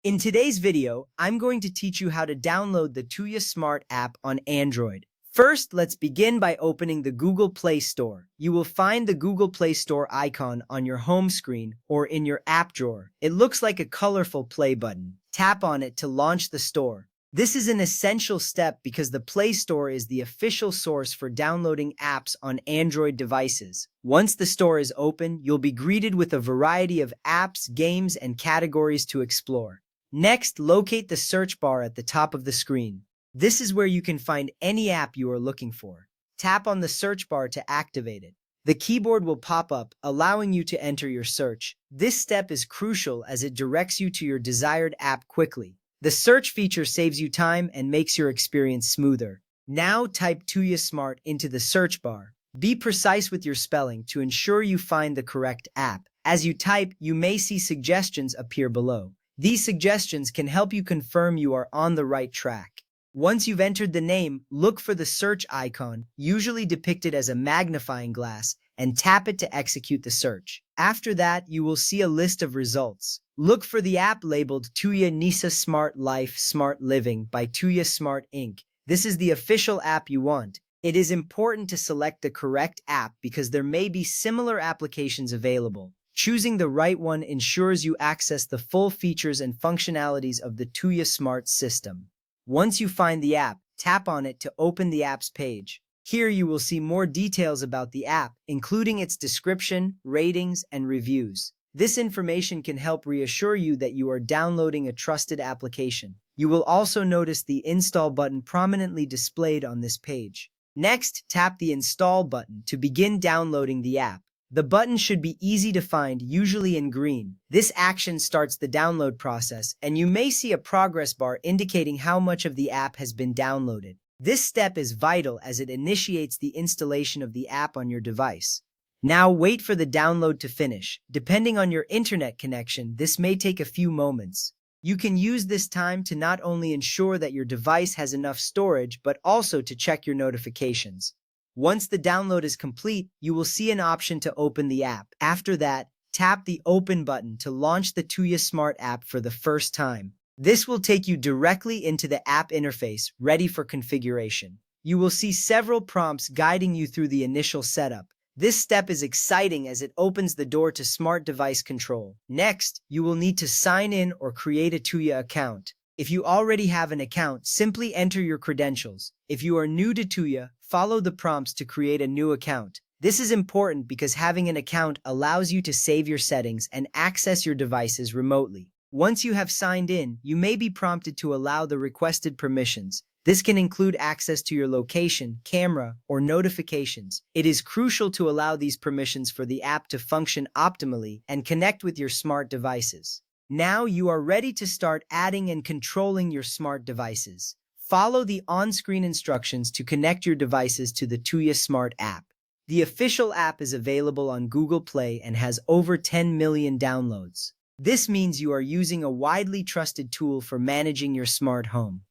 In today's video, I'm going to teach you how to download the Tuya Smart app on Android. First, let's begin by opening the Google Play Store. You will find the Google Play Store icon on your home screen or in your app drawer. It looks like a colorful play button. Tap on it to launch the store. This is an essential step because the Play Store is the official source for downloading apps on Android devices. Once the store is open, you'll be greeted with a variety of apps, games, and categories to explore. Next, locate the search bar at the top of the screen. This is where you can find any app you are looking for. Tap on the search bar to activate it. The keyboard will pop up, allowing you to enter your search. This step is crucial as it directs you to your desired app quickly. The search feature saves you time and makes your experience smoother. Now type Tuya Smart into the search bar. Be precise with your spelling to ensure you find the correct app. As you type, you may see suggestions appear below. These suggestions can help you confirm you are on the right track. Once you've entered the name, look for the search icon, usually depicted as a magnifying glass, and tap it to execute the search. After that, you will see a list of results. Look for the app labeled Tuya Nisa Smart Life Smart Living by Tuya Smart Inc. This is the official app you want. It is important to select the correct app because there may be similar applications available. Choosing the right one ensures you access the full features and functionalities of the Tuya Smart system. Once you find the app, tap on it to open the app's page. Here you will see more details about the app, including its description, ratings, and reviews. This information can help reassure you that you are downloading a trusted application. You will also notice the Install button prominently displayed on this page. Next, tap the Install button to begin downloading the app. The button should be easy to find, usually in green. This action starts the download process, and you may see a progress bar indicating how much of the app has been downloaded. This step is vital as it initiates the installation of the app on your device. Now wait for the download to finish. Depending on your internet connection, this may take a few moments. You can use this time to not only ensure that your device has enough storage, but also to check your notifications. Once the download is complete, you will see an option to open the app. After that, tap the Open button to launch the Tuya Smart app for the first time. This will take you directly into the app interface, ready for configuration. You will see several prompts guiding you through the initial setup. This step is exciting as it opens the door to smart device control. Next, you will need to sign in or create a Tuya account. If you already have an account, simply enter your credentials. If you are new to Tuya, follow the prompts to create a new account. This is important because having an account allows you to save your settings and access your devices remotely. Once you have signed in, you may be prompted to allow the requested permissions. This can include access to your location, camera, or notifications. It is crucial to allow these permissions for the app to function optimally and connect with your smart devices. Now you are ready to start adding and controlling your smart devices. Follow the on-screen instructions to connect your devices to the Tuya Smart app. The official app is available on Google Play and has over 10 million downloads. This means you are using a widely trusted tool for managing your smart home.